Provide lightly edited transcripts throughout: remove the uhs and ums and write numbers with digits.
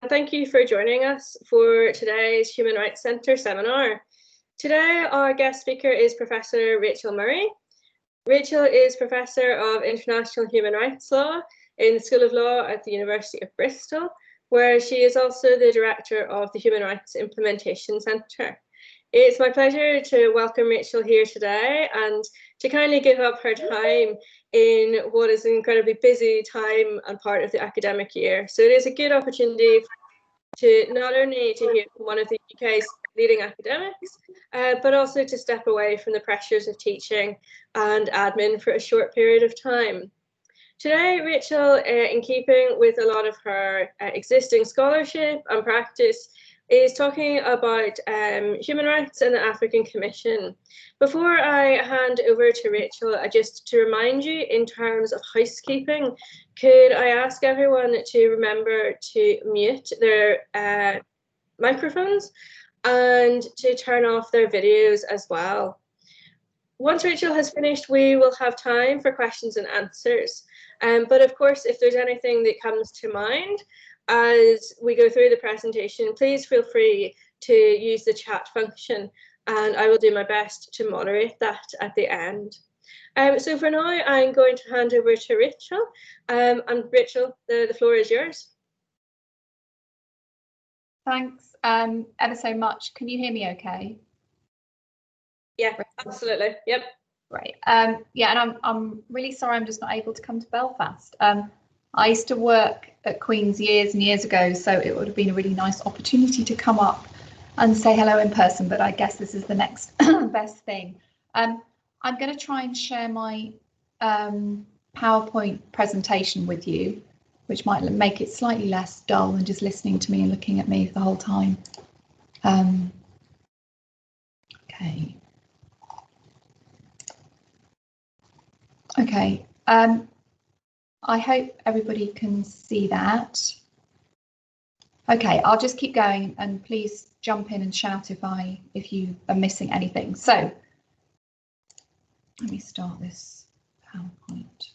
Thank you for joining us for today's Human Rights Centre seminar. Today, our guest speaker is Professor Rachel Murray. Rachel is Professor of International Human Rights Law in the School of Law at the University of Bristol, where she is also the Director of the Human Rights Implementation Centre. It's my pleasure to welcome Rachel here today and to kindly give up her time in what is an incredibly busy time and part of the academic year. So it is a good opportunity to not only to hear from one of the UK's leading academics, but also to step away from the pressures of teaching and admin for a short period of time. Today, Rachel, in keeping with a lot of her existing scholarship and practice, is talking about human rights and the African Commission. Before I hand over to Rachel, just to remind you in terms of housekeeping, could I ask everyone to remember to mute their microphones and to turn off their videos as well. Once Rachel has finished, we will have time for questions and answers. But of course, if there's anything that comes to mind as we go through the presentation, please feel free to use the chat function and I will do my best to moderate that at the end. So for now, I'm going to hand over to Rachel. And Rachel, the floor is yours. Thanks ever so much. Can you hear me okay? Yeah, absolutely. Yep. Great. Yeah, and I'm really sorry I'm just not able to come to Belfast. I used to work at Queen's years and years ago, so it would have been a really nice opportunity to come up and say hello in person, but I guess this is the next best thing. I'm going to try and share my PowerPoint presentation with you, which might make it slightly less dull than just listening to me and looking at me the whole time. Okay. Okay. I hope everybody can see that. Okay, I'll just keep going and please jump in and shout if you are missing anything. So let me start this PowerPoint.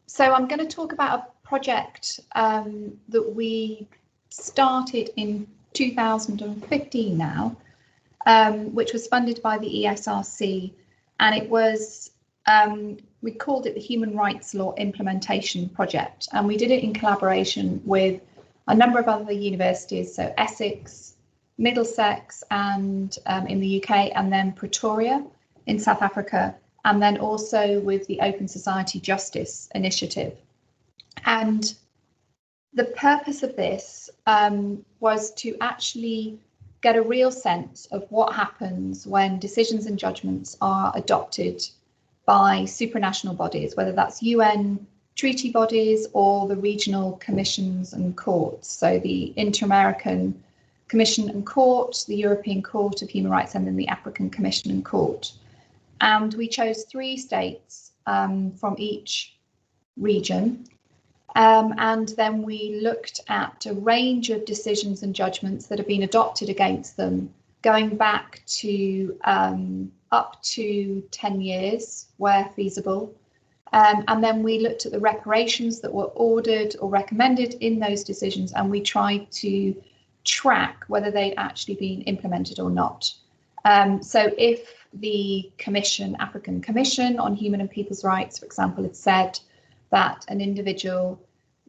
So I'm going to talk about a project that we started in 2015 now, which was funded by the ESRC, and it was, we called it the Human Rights Law Implementation Project, and we did it in collaboration with a number of other universities, so Essex, Middlesex, and in the UK, and then Pretoria in South Africa, and then also with the Open Society Justice Initiative. And the purpose of this was to actually get a real sense of what happens when decisions and judgments are adopted by supranational bodies, whether that's UN treaty bodies or the regional commissions and courts. So the Inter-American Commission and Court, the European Court of Human Rights, and then the African Commission and Court. And we chose 3 states from each region. And then we looked at a range of decisions and judgments that have been adopted against them, going back to up to 10 years where feasible. And then we looked at the reparations that were ordered or recommended in those decisions, and we tried to track whether they'd actually been implemented or not. So if the Commission, African Commission on Human and People's Rights, for example, had said that an individual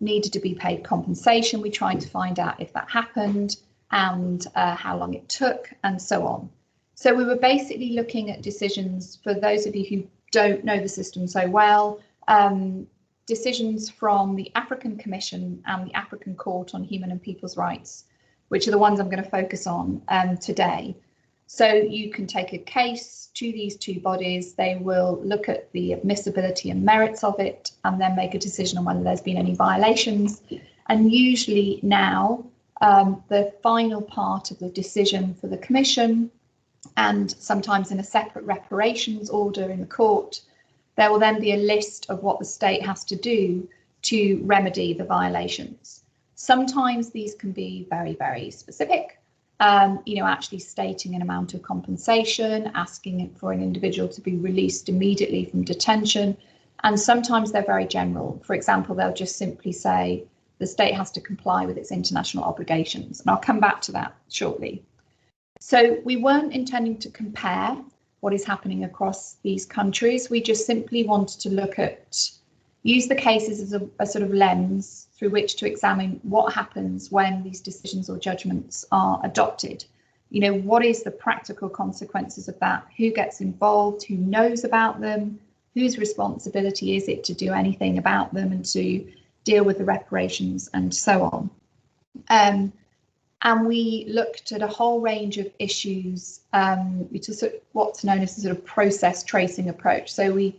needed to be paid compensation, we tried to find out if that happened and how long it took and so on. So we were basically looking at decisions, for those of you who don't know the system so well, decisions from the African Commission and the African Court on Human and People's Rights, which are the ones I'm going to focus on today. So you can take a case to these 2 bodies, they will look at the admissibility and merits of it, and then make a decision on whether there's been any violations. And usually now, the final part of the decision for the Commission, and sometimes in a separate reparations order in the court, there will then be a list of what the state has to do to remedy the violations. Sometimes these can be very, very specific. Actually stating an amount of compensation, asking for an individual to be released immediately from detention. And sometimes they're very general. For example, they'll just simply say the state has to comply with its international obligations. And I'll come back to that shortly. So we weren't intending to compare what is happening across these countries. We just simply wanted to use the cases as a sort of lens through which to examine what happens when these decisions or judgments are adopted. You know, what is the practical consequences of that? Who gets involved? Who knows about them? Whose responsibility is it to do anything about them and to deal with the reparations and so on? And we looked at a whole range of issues, which is what's known as a sort of process tracing approach. So we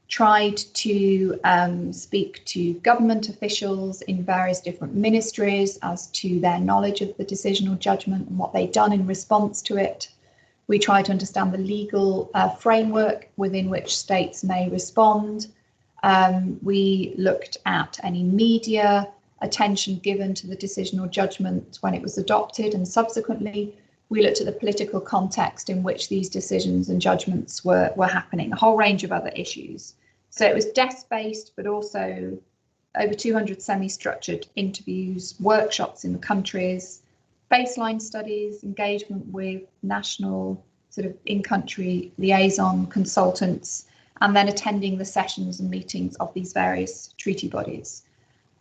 tried to speak to government officials in various different ministries as to their knowledge of the decision or judgment and what they'd done in response to it. We tried to understand the legal framework within which states may respond. We looked at any media attention given to the decision or judgment when it was adopted, and subsequently we looked at the political context in which these decisions and judgments were happening, a whole range of other issues. So it was desk-based, but also over 200 semi-structured interviews, workshops in the countries, baseline studies, engagement with national sort of in-country liaison consultants, and then attending the sessions and meetings of these various treaty bodies.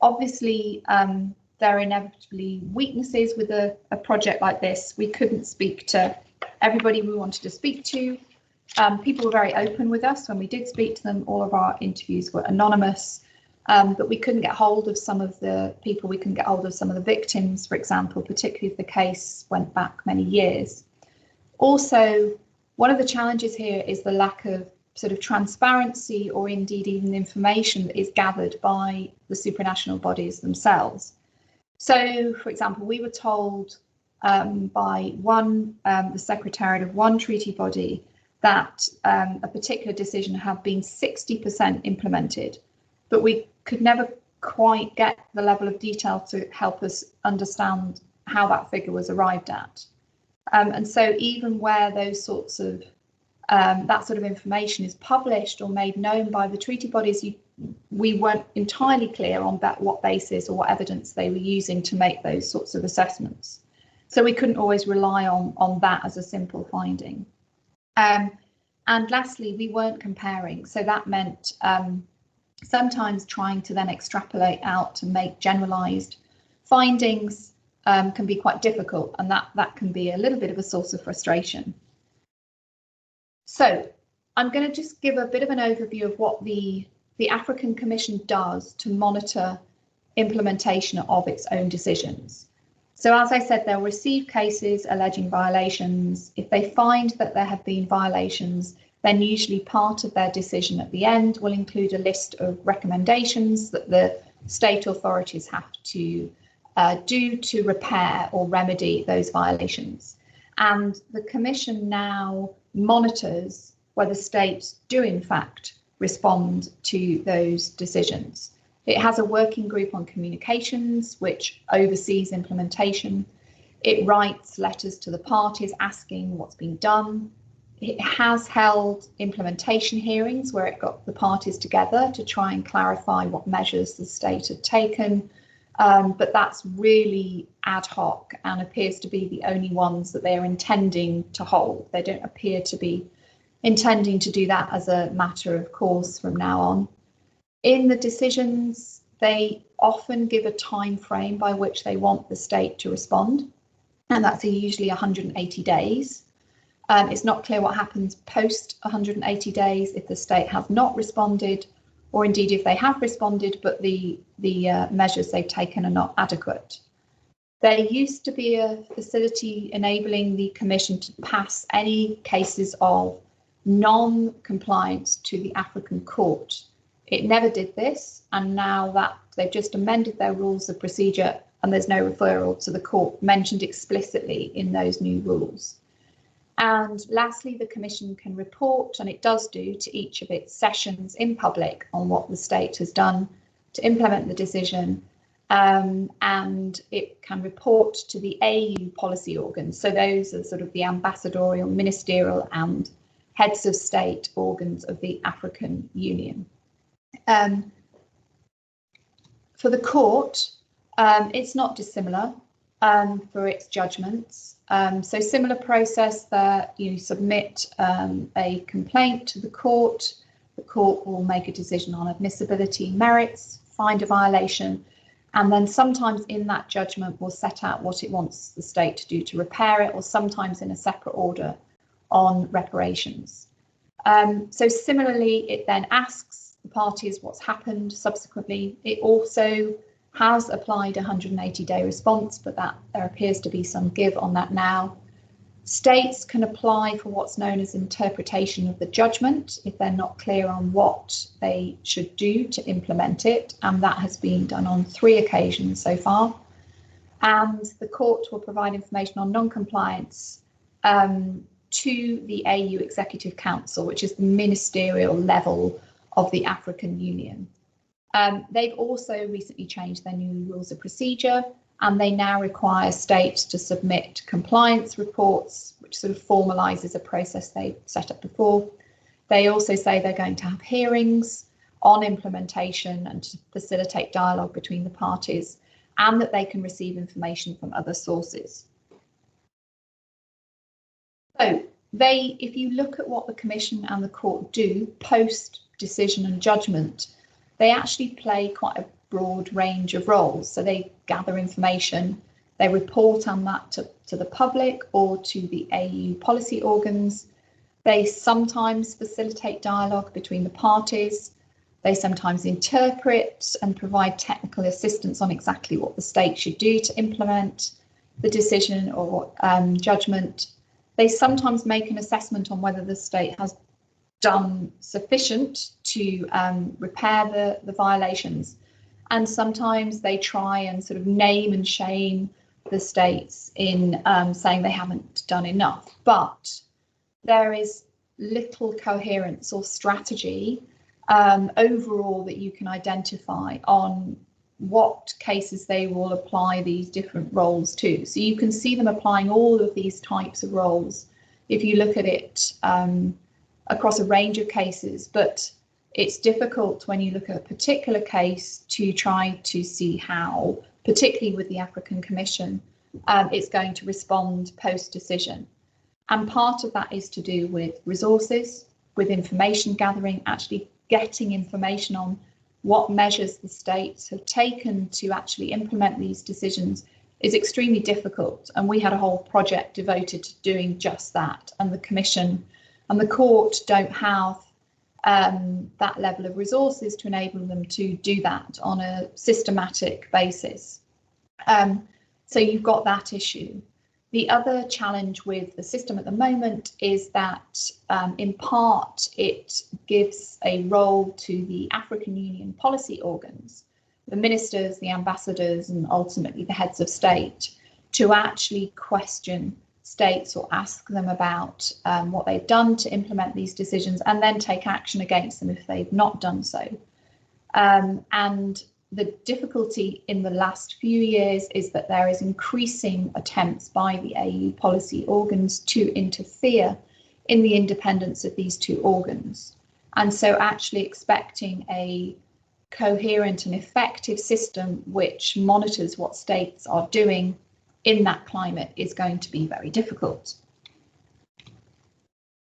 Obviously, there are inevitably weaknesses with a project like this. We couldn't speak to everybody we wanted to speak to. People were very open with us when we did speak to them. All of our interviews were anonymous, but we couldn't get hold of some of the people. We couldn't get hold of some of the victims, for example, particularly if the case went back many years. Also, one of the challenges here is the lack of sort of transparency or indeed even information that is gathered by the supranational bodies themselves. So, for example, we were told by the secretariat of one treaty body that a particular decision had been 60% implemented, but we could never quite get the level of detail to help us understand how that figure was arrived at. And so even where those sorts of that sort of information is published or made known by the treaty bodies, we weren't entirely clear on what basis or what evidence they were using to make those sorts of assessments. So we couldn't always rely on that as a simple finding. And lastly, we weren't comparing. So that meant sometimes trying to then extrapolate out to make generalized findings can be quite difficult, and that can be a little bit of a source of frustration. So I'm going to just give a bit of an overview of what the African Commission does to monitor implementation of its own decisions. So as I said, they'll receive cases alleging violations. If they find that there have been violations, then usually part of their decision at the end will include a list of recommendations that the state authorities have to do to repair or remedy those violations. And the Commission now monitors whether states do in fact respond to those decisions. It has a working group on communications which oversees implementation. It writes letters to the parties asking what's been done. It has held implementation hearings where it got the parties together to try and clarify what measures the state had taken. But that's really ad hoc and appears to be the only ones that they're intending to hold. They don't appear to be intending to do that as a matter of course from now on. In the decisions, they often give a time frame by which they want the state to respond, and that's usually 180 days. It's not clear what happens post 180 days if the state has not responded, or indeed if they have responded but the measures they've taken are not adequate. There used to be a facility enabling the Commission to pass any cases of non-compliance to the African Court. It never did this, and now that they've just amended their rules of procedure and there's no referral to the court mentioned explicitly in those new rules. And lastly, the Commission can report, and it does do, to each of its sessions in public on what the state has done to implement the decision, and it can report to the AU policy organs. So those are sort of the ambassadorial, ministerial and heads of state organs of the African Union. For the court, it's not dissimilar for its judgments. So similar process that you submit a complaint to the court will make a decision on admissibility, merits, find a violation, and then sometimes in that judgment will set out what it wants the state to do to repair it, or sometimes in a separate order on reparations. So similarly, it then asks the parties what's happened subsequently. It also has applied a 180-day response, but that there appears to be some give on that now. States can apply for what's known as interpretation of the judgment if they're not clear on what they should do to implement it, and that has been done on 3 occasions so far. And the court will provide information on non-compliance to the AU Executive Council, which is the ministerial level of the African Union. They've also recently changed their new rules of procedure, and they now require states to submit compliance reports, which sort of formalises a process they set up before. They also say they're going to have hearings on implementation and to facilitate dialogue between the parties, and that they can receive information from other sources. So if you look at what the Commission and the court do post decision and judgment, they actually play quite a broad range of roles. So they gather information, they report on that to the public or to the AU policy organs. They sometimes facilitate dialogue between the parties. They sometimes interpret and provide technical assistance on exactly what the state should do to implement the decision or judgment. They sometimes make an assessment on whether the state has done sufficient to repair the violations. And sometimes they try and sort of name and shame the states in saying they haven't done enough. But there is little coherence or strategy overall that you can identify on what cases they will apply these different roles to. So you can see them applying all of these types of roles if you look at it across a range of cases, but it's difficult when you look at a particular case to try to see how, particularly with the African Commission, it's going to respond post-decision. And part of that is to do with resources, with information gathering, actually getting information on what measures the states have taken to actually implement these decisions is extremely difficult. And we had a whole project devoted to doing just that. And the Commission and the court don't have that level of resources to enable them to do that on a systematic basis. So you've got that issue. The other challenge with the system at the moment is that in part it gives a role to the African Union policy organs, the ministers, the ambassadors, and ultimately the heads of state, to actually question states or ask them about what they've done to implement these decisions and then take action against them if they've not done so. And the difficulty in the last few years is that there is increasing attempts by the AU policy organs to interfere in the independence of these two organs. And so actually expecting a coherent and effective system which monitors what states are doing in that climate is going to be very difficult.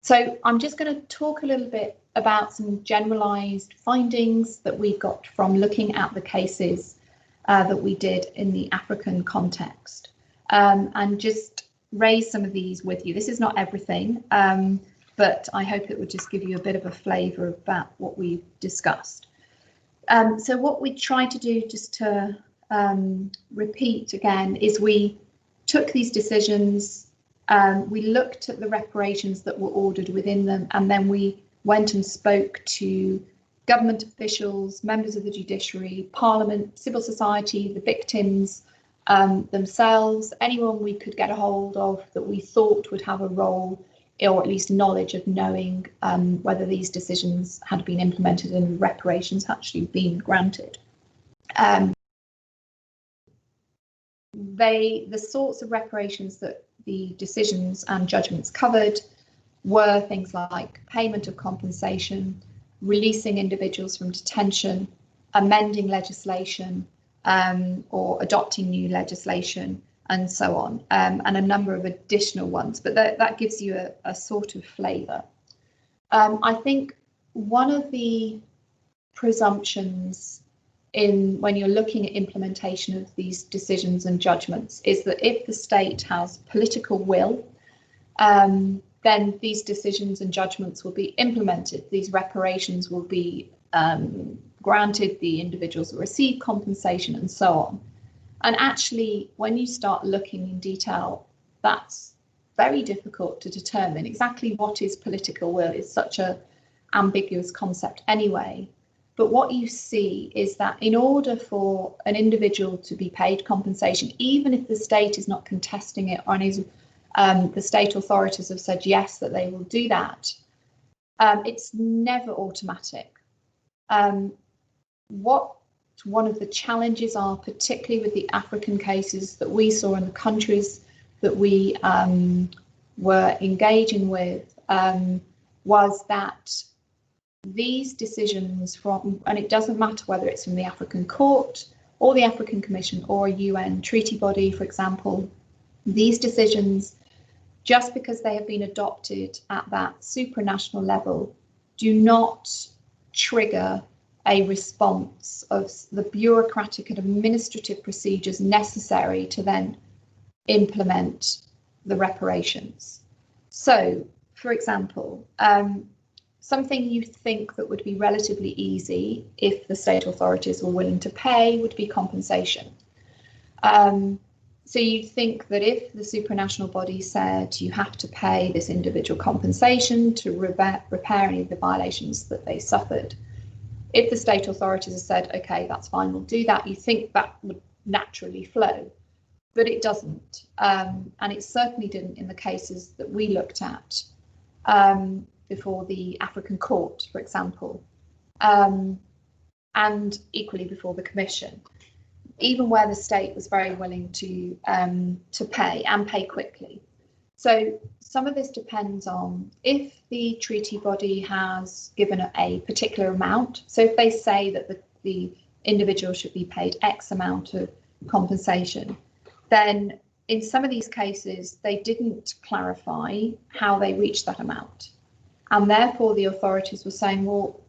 So I'm just going to talk a little bit about some generalised findings that we got from looking at the cases that we did in the African context, and just raise some of these with you. This is not everything, but I hope it would just give you a bit of a flavour about what we've discussed. So what we tried to do, just to repeat again, is we took these decisions, we looked at the reparations that were ordered within them, and then we went and spoke to government officials, members of the judiciary, parliament, civil society, the victims themselves, anyone we could get a hold of that we thought would have a role or at least knowledge of knowing whether these decisions had been implemented and reparations actually been granted. The sorts of reparations that the decisions and judgments covered were things like payment of compensation, releasing individuals from detention, amending legislation, or adopting new legislation, and so on, and a number of additional ones. But that gives you a sort of flavour. I think one of the presumptions when you're looking at implementation of these decisions and judgments is that if the state has political will, then these decisions and judgments will be implemented. These reparations will be granted, the individuals will receive compensation, and so on. And actually, when you start looking in detail, that's very difficult to determine. Exactly what is political will is such an ambiguous concept anyway. But what you see is that in order for an individual to be paid compensation, even if the state is not contesting it, or the state authorities have said yes, that they will do that, it's never automatic. What one of the challenges are, particularly with the African cases that we saw in the countries that we were engaging with, was that these decisions and it doesn't matter whether it's from the African Court or the African Commission or a UN treaty body, for example, these decisions, just because they have been adopted at that supranational level, do not trigger a response of the bureaucratic and administrative procedures necessary to then implement the reparations. So, for example, something you think that would be relatively easy if the state authorities were willing to pay would be compensation. So you think that if the supranational body said you have to pay this individual compensation to repair any of the violations that they suffered, if the state authorities have said, OK, that's fine, we'll do that, you think that would naturally flow. But it doesn't. And it certainly didn't in the cases that we looked at before the African Court, for example, and equally before the Commission, even where the state was very willing to pay and pay quickly. So some of this depends on if the treaty body has given a particular amount. So if they say that the individual should be paid X amount of compensation, then in some of these cases, they didn't clarify how they reached that amount. And therefore, the authorities were saying, well,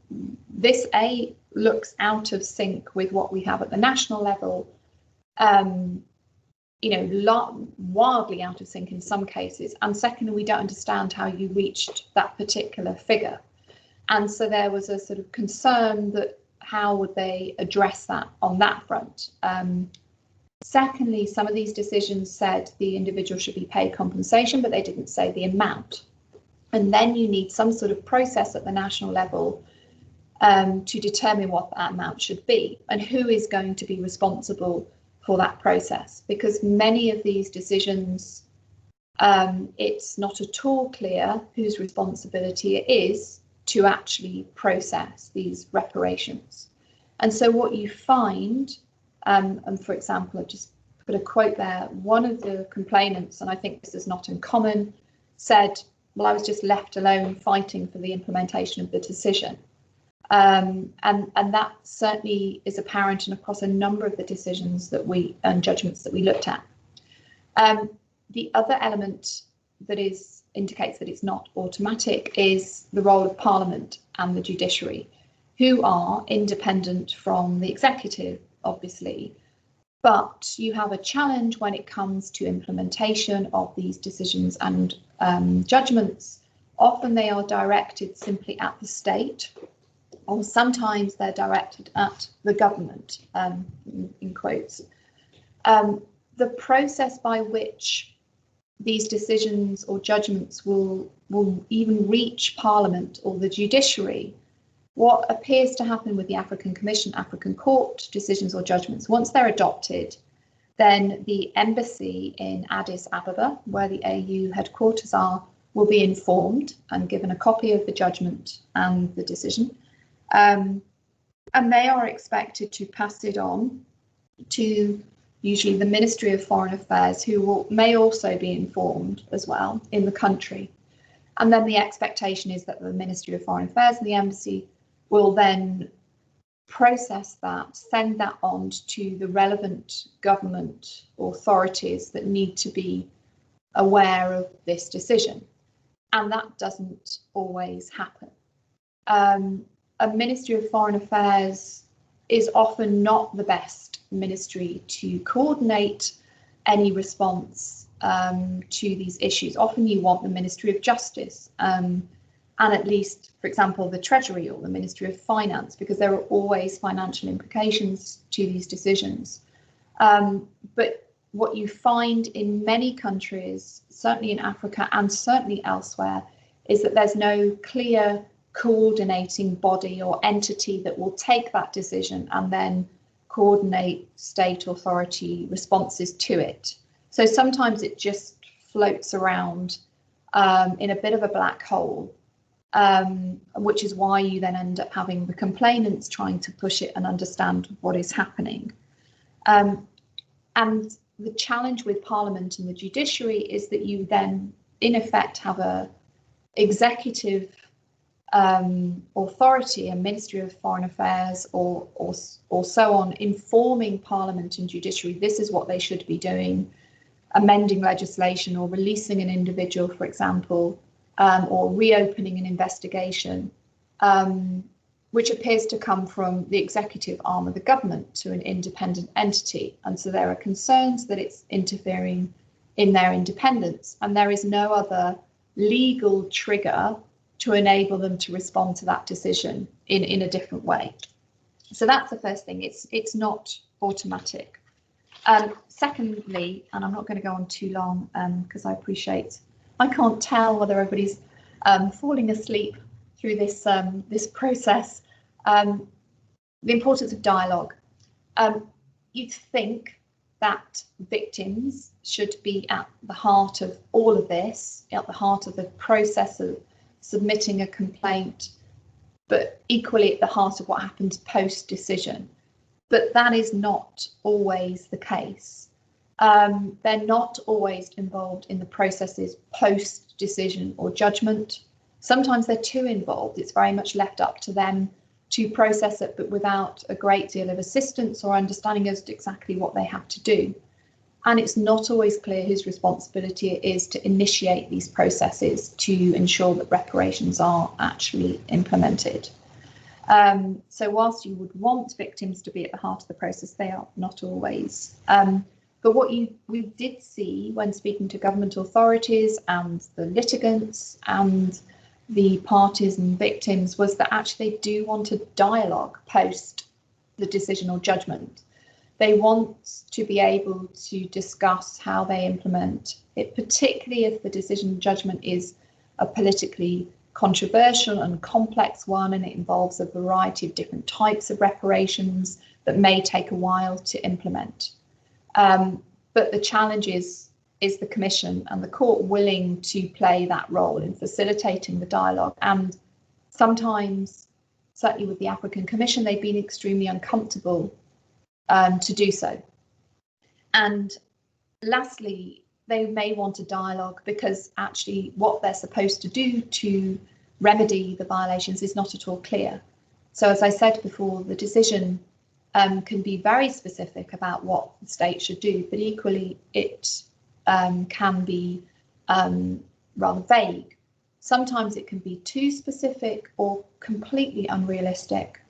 this A looks out of sync with what we have at the national level, wildly out of sync in some cases. And secondly, we don't understand how you reached that particular figure. And so there was a sort of concern that how would they address that on that front? Secondly, some of these decisions said the individual should be paid compensation, but they didn't say the amount. And then you need some sort of process at the national level to determine what that amount should be and who is going to be responsible for that process. Because many of these decisions, it's not at all clear whose responsibility it is to actually process these reparations. And so what you find, and for example, I've just put a quote there, one of the complainants, and I think this is not uncommon, said, well, I was just left alone fighting for the implementation of the decision. And that certainly is apparent and across a number of the decisions that and judgments that we looked at. The other element that indicates that it's not automatic is the role of Parliament and the judiciary, who are independent from the executive, obviously, but you have a challenge when it comes to implementation of these decisions and judgments. Often they are directed simply at the state, or sometimes they're directed at the government, in quotes. The process by which these decisions or judgments will even reach Parliament or the judiciary, what appears to happen with the African Commission, African Court decisions or judgments, once they're adopted, then the embassy in Addis Ababa, where the AU headquarters are, will be informed and given a copy of the judgment and the decision. And they are expected to pass it on to usually the Ministry of Foreign Affairs, who may also be informed as well in the country. And then the expectation is that the Ministry of Foreign Affairs and the embassy will then process that, send that on to the relevant government authorities that need to be aware of this decision. And that doesn't always happen. A Ministry of Foreign Affairs is often not the best ministry to coordinate any response to these issues. Often you want the Ministry of Justice and at least, for example, the Treasury or the Ministry of Finance, because there are always financial implications to these decisions. But what you find in many countries, certainly in Africa and certainly elsewhere, is that there's no clear coordinating body or entity that will take that decision and then coordinate state authority responses to it. So sometimes it just floats around in a bit of a black hole, which is why you then end up having the complainants trying to push it and understand what is happening. And the challenge with Parliament and the judiciary is that you then, in effect, have a executive authority, a Ministry of Foreign Affairs or so on, informing Parliament and judiciary this is what they should be doing, amending legislation or releasing an individual, for example, or reopening an investigation, which appears to come from the executive arm of the government to an independent entity. And so there are concerns that it's interfering in their independence, and there is no other legal trigger to enable them to respond to that decision in a different way. So that's the first thing. It's not automatic. Secondly, and I'm not going to go on too long because I can't tell whether everybody's falling asleep through this process. The importance of dialogue. You'd think that victims should be at the heart of all of this, at the heart of the process of submitting a complaint, but equally at the heart of what happens post-decision. But that is not always the case. They're not always involved in the processes post-decision or judgment. Sometimes they're too involved. It's very much left up to them to process it, but without a great deal of assistance or understanding as to exactly what they have to do. And it's not always clear whose responsibility it is to initiate these processes to ensure that reparations are actually implemented. So whilst you would want victims to be at the heart of the process, they are not always. But what we did see when speaking to government authorities and the litigants and the parties and victims was that actually they do want a dialogue post the decision or judgment. They want to be able to discuss how they implement it, particularly if the decision and judgment is a politically controversial and complex one, and it involves a variety of different types of reparations that may take a while to implement. But the challenge is the Commission and the Court willing to play that role in facilitating the dialogue? And sometimes, certainly with the African Commission, they've been extremely uncomfortable to do so. And lastly, they may want a dialogue because actually what they're supposed to do to remedy the violations is not at all clear. So as I said before, the decision can be very specific about what the state should do, but equally it can be rather vague. Sometimes it can be too specific or completely unrealistic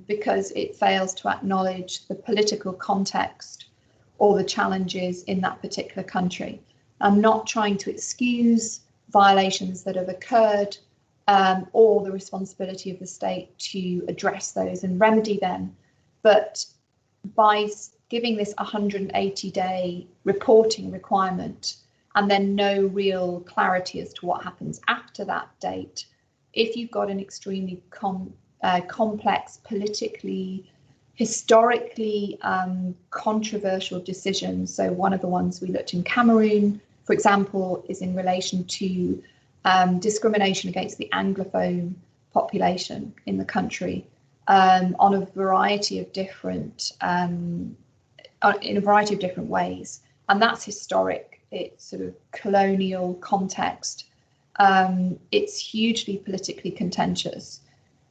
because it fails to acknowledge the political context or the challenges in that particular country. I'm not trying to excuse violations that have occurred or the responsibility of the state to address those and remedy them, but by giving this 180-day reporting requirement and then no real clarity as to what happens after that date, if you've got an extremely complex, politically, historically controversial decision. So one of the ones we looked in Cameroon, for example, is in relation to discrimination against the Anglophone population in the country on a variety of different in a variety of different ways, and that's historic. It's sort of colonial context. It's hugely politically contentious.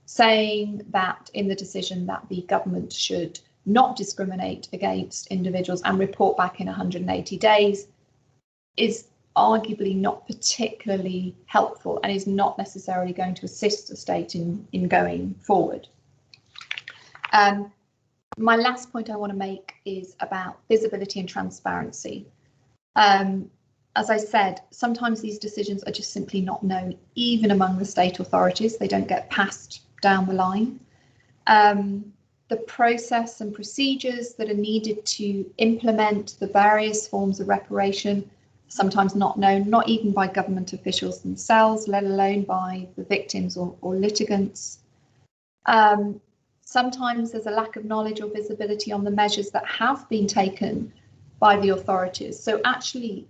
saying that in the decision that the government should not discriminate against individuals and report back in 180 days is arguably not particularly helpful and is not necessarily going to assist the state in going forward. My last point I want to make is about visibility and transparency. As I said, sometimes these decisions are just simply not known, even among the state authorities. They don't get passed down the line. The process and procedures that are needed to implement the various forms of reparation, sometimes not known, not even by government officials themselves, let alone by the victims or litigants. Sometimes there's a lack of knowledge or visibility on the measures that have been taken by the authorities. So actually,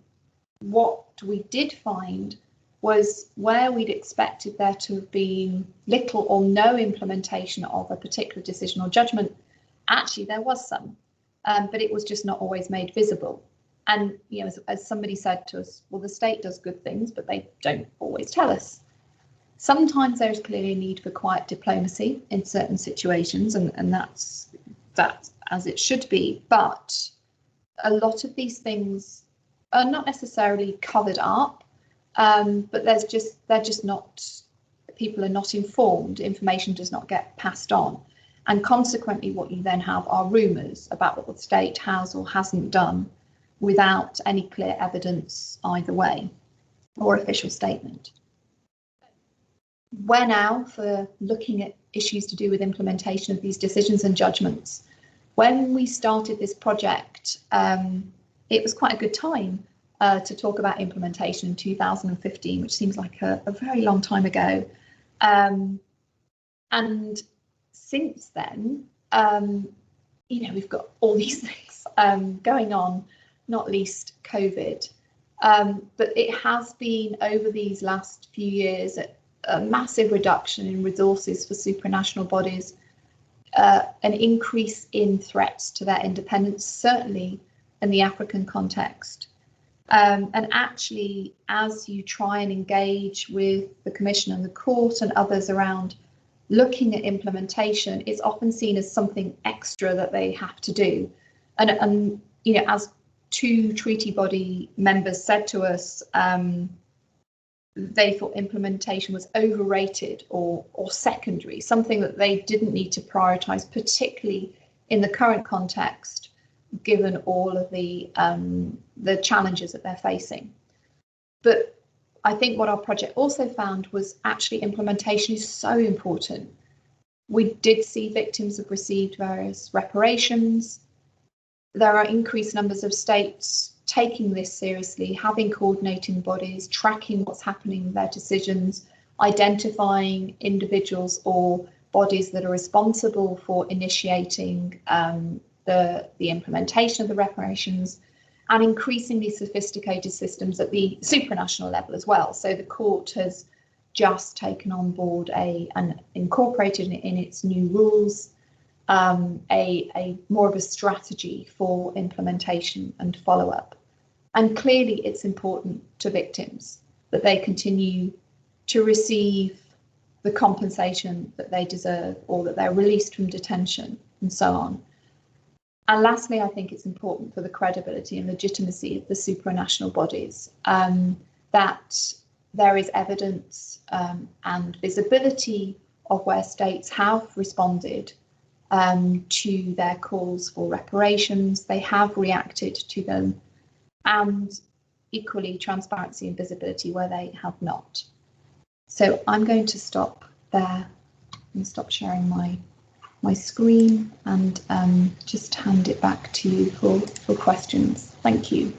what we did find was where we'd expected there to have been little or no implementation of a particular decision or judgment, actually there was some, but it was just not always made visible. And you know, as somebody said to us, well, the state does good things, but they don't always tell us. Sometimes there's clearly a need for quiet diplomacy in certain situations, and that's as it should be. But a lot of these things are not necessarily covered up, but they're just not, people are not informed, information does not get passed on. And consequently, what you then have are rumours about what the state has or hasn't done without any clear evidence either way or official statement. We're now for looking at issues to do with implementation of these decisions and judgments. When we started this project, it was quite a good time to talk about implementation in 2015, which seems like a very long time ago. And since then, you know, we've got all these things going on, not least COVID. But it has been, over these last few years, a massive reduction in resources for supranational bodies, an increase in threats to their independence, certainly in the African context. And actually, as you try and engage with the Commission and the Court and others around looking at implementation, it's often seen as something extra that they have to do. And you know, as 2 treaty body members said to us, they thought implementation was overrated or secondary, something that they didn't need to prioritise, particularly in the current context, given all of the challenges that they're facing. But I think what our project also found was actually implementation is so important. We did see victims have received various reparations. There are increased numbers of states taking this seriously, having coordinating bodies, tracking what's happening with their decisions, identifying individuals or bodies that are responsible for initiating the implementation of the reparations, and increasingly sophisticated systems at the supranational level as well. So the court has just taken on board and incorporated in its new rules a more of a strategy for implementation and follow-up. And clearly it's important to victims that they continue to receive the compensation that they deserve, or that they're released from detention and so on. And lastly, I think it's important for the credibility and legitimacy of the supranational bodies that there is evidence and visibility of where states have responded to their calls for reparations. They have reacted to them, and equally transparency and visibility where they have not. So I'm going to stop there and stop sharing my screen and just hand it back to you for questions. Thank you.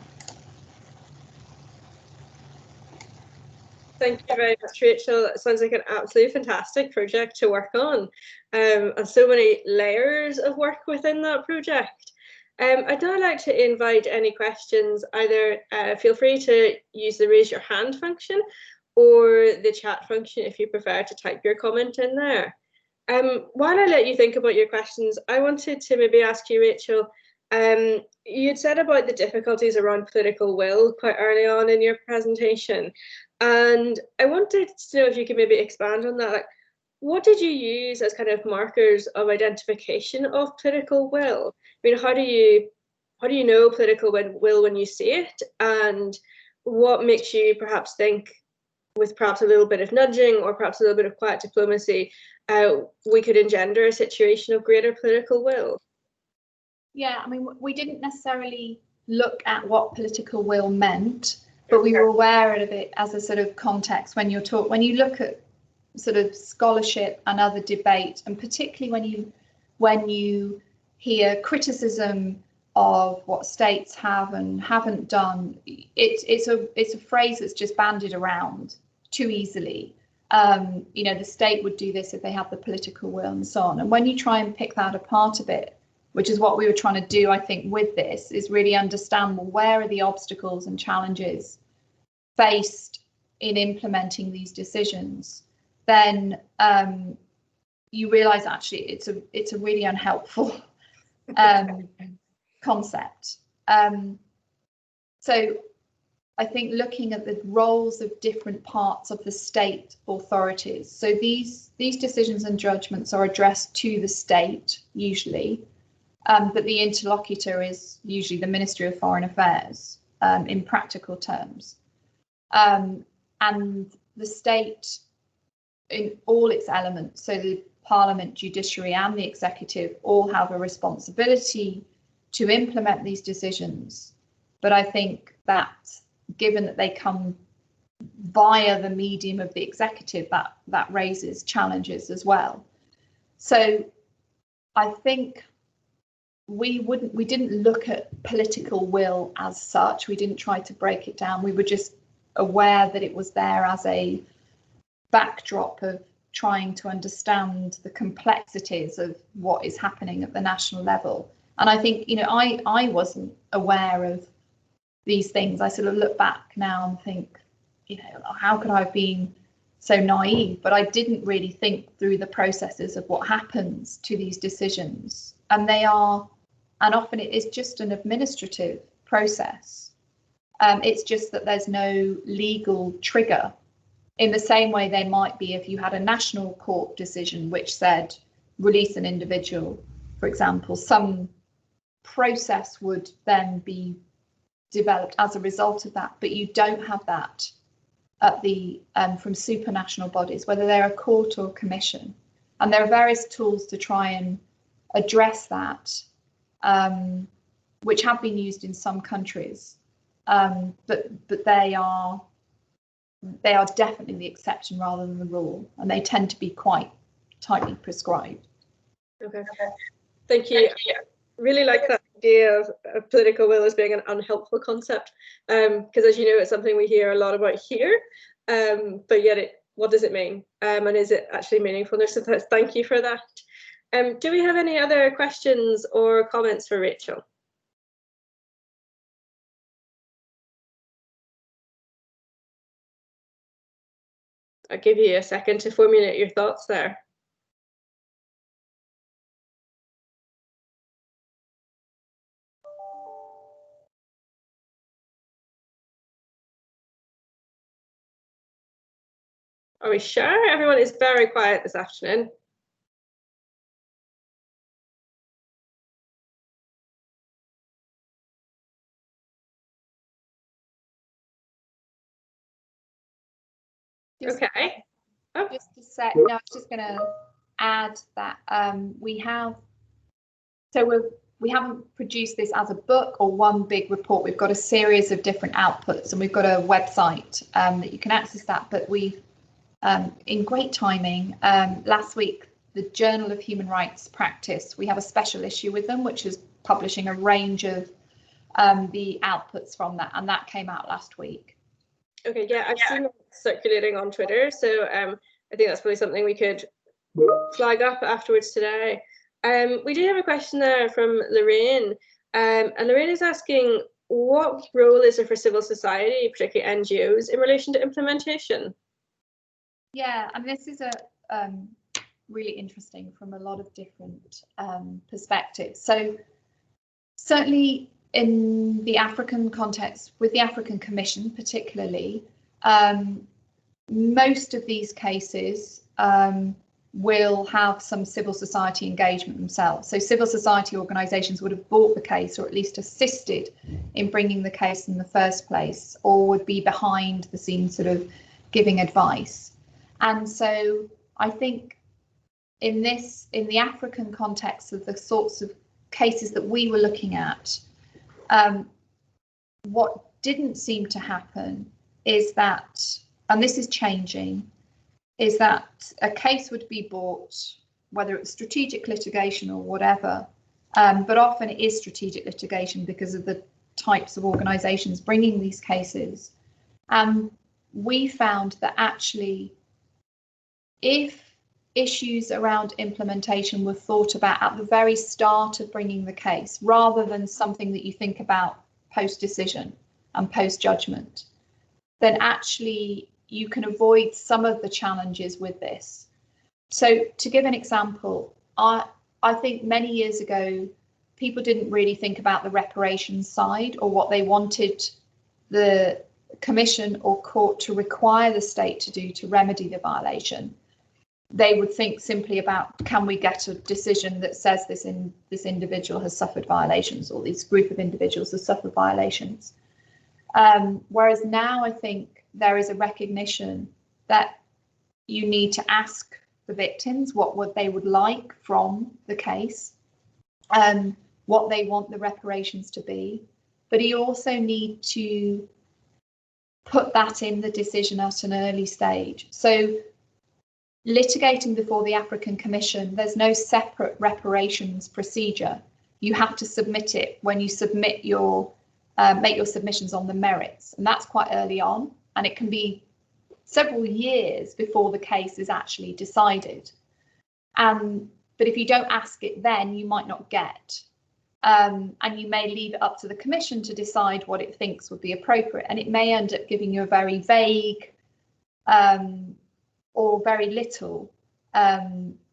Thank you very much, Rachel. It sounds like an absolutely fantastic project to work on, and so many layers of work within that project. I'd now like to invite any questions. Either feel free to use the raise your hand function or the chat function if you prefer to type your comment in there. While I let you think about your questions, I wanted to maybe ask you, Rachel, you'd said about the difficulties around political will quite early on in your presentation. And I wanted to know if you could maybe expand on that. Like, what did you use as kind of markers of identification of political will? I mean, how do you know political will when you see it, and what makes you perhaps think, with perhaps a little bit of nudging or perhaps a little bit of quiet diplomacy, we could engender a situation of greater political will? Yeah, I mean, we didn't necessarily look at what political will meant, but we were aware of it as a sort of context when you look at sort of scholarship and other debate, and particularly when you hear criticism of what states have and haven't done, it's a phrase that's just bandied around too easily. The state would do this if they have the political will and so on. And when you try and pick that apart a bit, which is what we were trying to do, I think, with this, is really understand, well, where are the obstacles and challenges faced in implementing these decisions? Then you realise actually it's a really unhelpful concept. So I think looking at the roles of different parts of the state authorities. So these decisions and judgments are addressed to the state usually, but the interlocutor is usually the Ministry of Foreign Affairs in practical terms. And the state in all its elements, so the Parliament, judiciary and the executive all have a responsibility to implement these decisions. But I think that given that they come via the medium of the executive, that raises challenges as well. So I think we didn't look at political will as such. We didn't try to break it down. We were just aware that it was there as a backdrop of trying to understand the complexities of what is happening at the national level. And I think, I wasn't aware of these things. I sort of look back now and think, how could I have been so naive? But I didn't really think through the processes of what happens to these decisions. And often it is just an administrative process. It's just that there's no legal trigger, in the same way they might be if you had a national court decision which said release an individual, for example. Some process would then be developed as a result of that, but you don't have that at the from supranational bodies, whether they're a court or commission. And there are various tools to try and address that, which have been used in some countries, but they are definitely the exception rather than the rule, and they tend to be quite tightly prescribed. Okay, thank you. Really like that idea of political will as being an unhelpful concept, because as you know, it's something we hear a lot about here, but yet what does it mean, and is it actually meaningful? So thank you for that. Do we have any other questions or comments for Rachel? I'll give you a second to formulate your thoughts there. Are we sure? Everyone is very quiet this afternoon. Okay. Oh. Just to say, no, I was just going to add that we haven't produced this as a book or one big report. We've got a series of different outputs, and we've got a website that you can access that. But we've, in great timing, last week, the Journal of Human Rights Practice, we have a special issue with them, which is publishing a range of the outputs from that, and that came out last week. Okay, yeah, I've seen it circulating on Twitter, so I think that's probably something we could flag up afterwards today. We do have a question there from Lorraine, and Lorraine is asking, what role is there for civil society, particularly NGOs, in relation to implementation? Yeah, I mean, this is a really interesting from a lot of different perspectives. So certainly in the African context, with the African Commission particularly, most of these cases will have some civil society engagement themselves. So civil society organisations would have bought the case, or at least assisted in bringing the case in the first place, or would be behind the scenes sort of giving advice. And so I think in the African context of the sorts of cases that we were looking at, what didn't seem to happen is that, and this is changing, is that a case would be bought, whether it's strategic litigation or whatever, but often it is strategic litigation because of the types of organisations bringing these cases. We found that actually, if issues around implementation were thought about at the very start of bringing the case, rather than something that you think about post-decision and post-judgment, then actually you can avoid some of the challenges with this. So to give an example, I think many years ago, people didn't really think about the reparations side, or what they wanted the commission or court to require the state to do to remedy the violation. They would think simply about, can we get a decision that says this individual has suffered violations, or this group of individuals has suffered violations. Whereas now I think there is a recognition that you need to ask the victims what they would like from the case, what they want the reparations to be, but you also need to put that in the decision at an early stage. So litigating before the African Commission, there's no separate reparations procedure. You have to submit it when you submit your make your submissions on the merits, and that's quite early on, and it can be several years before the case is actually decided. But if you don't ask it then, you might not get, and you may leave it up to the commission to decide what it thinks would be appropriate, and it may end up giving you a very vague or very little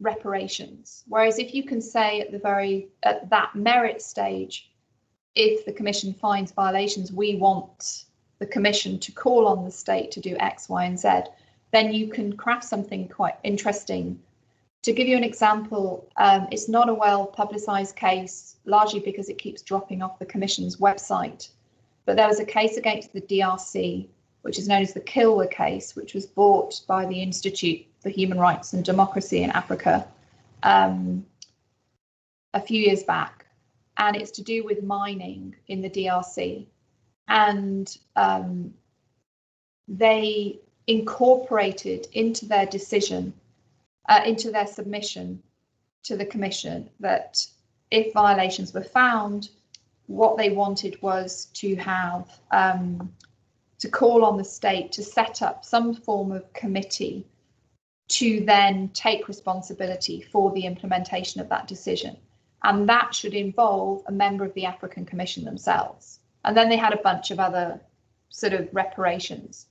reparations. Whereas if you can say at that merit stage, if the commission finds violations, we want the commission to call on the state to do X, Y, and Z, then you can craft something quite interesting. To give you an example, it's not a well publicised case, largely because it keeps dropping off the commission's website, but there was a case against the DRC, which is known as the Kilwa case, which was brought by the Institute for Human Rights and Democracy in Africa a few years back. And it's to do with mining in the DRC. And they incorporated into their decision, into their submission to the commission, that if violations were found, what they wanted was to have to call on the state to set up some form of committee to then take responsibility for the implementation of that decision. And that should involve a member of the African Commission themselves. And then they had a bunch of other sort of reparations.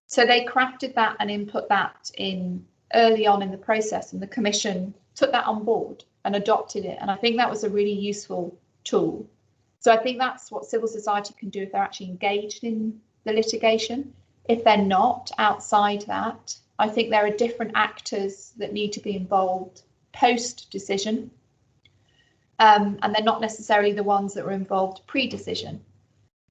So they crafted that and input that in early on in the process, and the Commission took that on board and adopted it. And I think that was a really useful tool. So I think that's what civil society can do if they're actually engaged in the litigation. If they're not outside that, I think there are different actors that need to be involved post-decision. And they're not necessarily the ones that were involved pre-decision,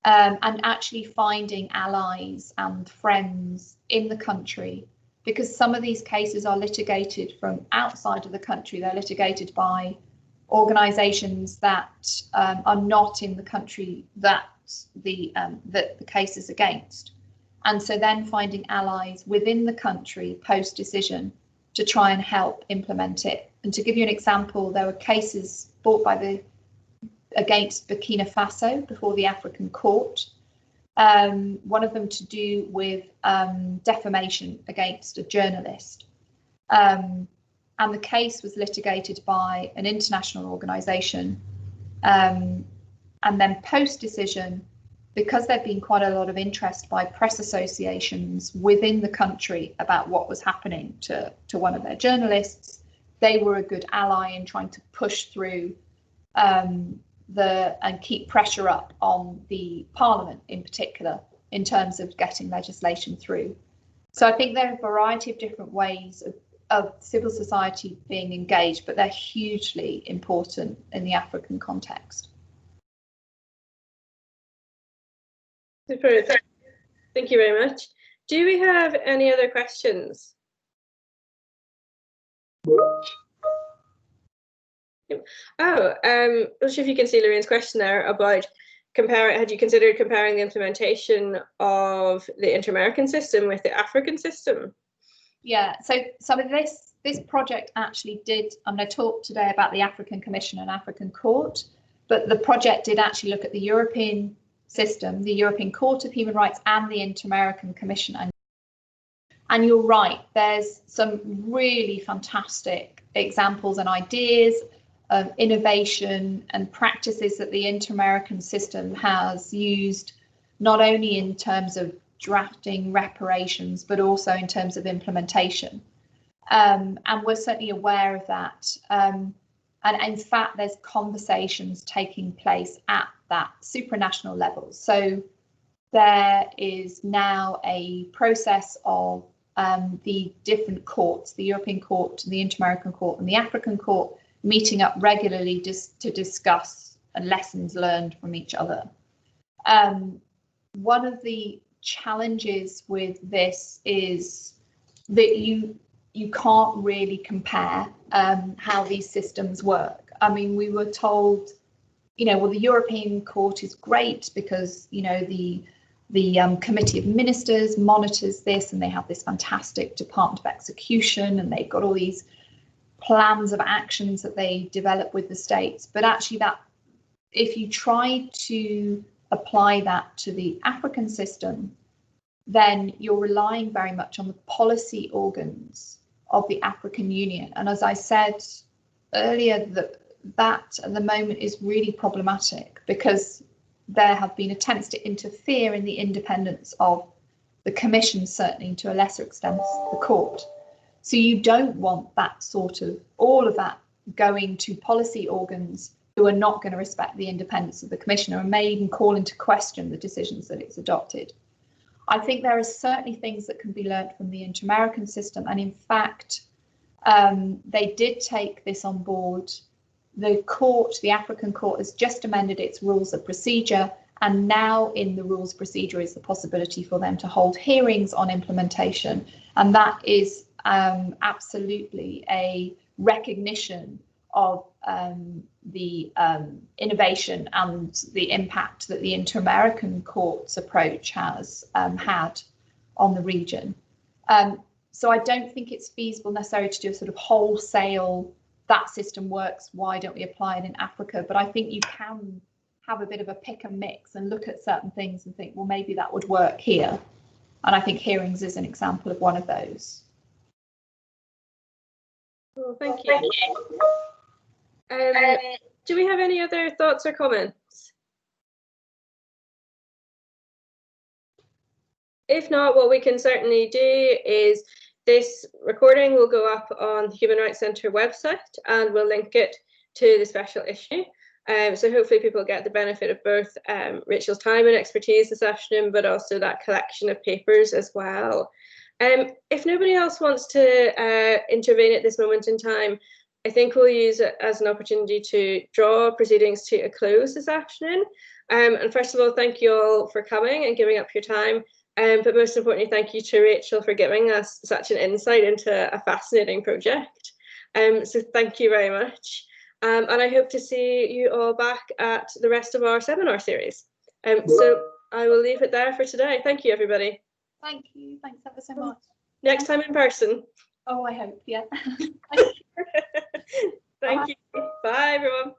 and actually finding allies and friends in the country, because some of these cases are litigated from outside of the country. They're litigated by organisations that are not in the country that the case is against, and so then finding allies within the country post-decision to try and help implement it. And to give you an example, there were cases brought against Burkina Faso before the African Court. One of them to do with defamation against a journalist. And the case was litigated by an international organisation. And then post-decision, because there'd been quite a lot of interest by press associations within the country about what was happening to one of their journalists, they were a good ally in trying to push through and keep pressure up on the Parliament in particular in terms of getting legislation through. So I think there are a variety of different ways of civil society being engaged, but they're hugely important in the African context. Super. Thank you very much. Do we have any other questions? Oh, I'm not sure if you can see Lorraine's question there about had you considered comparing the implementation of the inter-American system with the African system? Yeah, so this project actually did, I'm going to talk today about the African Commission and African Court, but the project did actually look at the European system, the European Court of Human Rights and the Inter-American Commission. And you're right, there's some really fantastic examples and ideas of innovation and practices that the Inter-American system has used, not only in terms of drafting reparations, but also in terms of implementation. And we're certainly aware of that. And in fact, there's conversations taking place at that supranational level. So there is now a process of the different courts, the European Court, the Inter-American Court and the African Court, meeting up regularly just to discuss lessons learned from each other. One of the challenges with this is that you can't really compare how these systems work. I mean, we were told, well, the European Court is great because, the Committee of Ministers monitors this and they have this fantastic Department of Execution and they've got all these plans of actions that they develop with the states. But actually that, if you try to apply that to the African system, then you're relying very much on the policy organs of the African Union. And as I said earlier, that at the moment is really problematic because there have been attempts to interfere in the independence of the Commission, certainly to a lesser extent the court. So you don't want that all of that going to policy organs who are not going to respect the independence of the Commissioner and may even call into question the decisions that it's adopted. I think there are certainly things that can be learnt from the Inter-American system. And in fact, they did take this on board. The court, the African Court, has just amended its rules of procedure. And now in the rules of procedure is the possibility for them to hold hearings on implementation. And that is absolutely a recognition of the innovation and the impact that the Inter-American Court's approach has had on the region. So I don't think it's feasible necessarily to do a sort of wholesale, that system works, why don't we apply it in Africa? But I think you can have a bit of a pick and mix and look at certain things and think, well, maybe that would work here. And I think hearings is an example of one of those. Well, thank you. Do we have any other thoughts or comments? If not, what we can certainly do is this recording will go up on the Human Rights Centre website and we'll link it to the special issue. So hopefully people get the benefit of both Rachel's time and expertise this afternoon, but also that collection of papers as well. If nobody else wants to intervene at this moment in time, I think we'll use it as an opportunity to draw proceedings to a close this afternoon. And first of all, thank you all for coming and giving up your time. But most importantly, thank you to Rachel for giving us such an insight into a fascinating project. So thank you very much. And I hope to see you all back at the rest of our seminar series. So I will leave it there for today. Thank you, everybody. Thank you. Thanks ever so much. Next time in person. Oh, I hope, yeah. Thank you. Bye, everyone.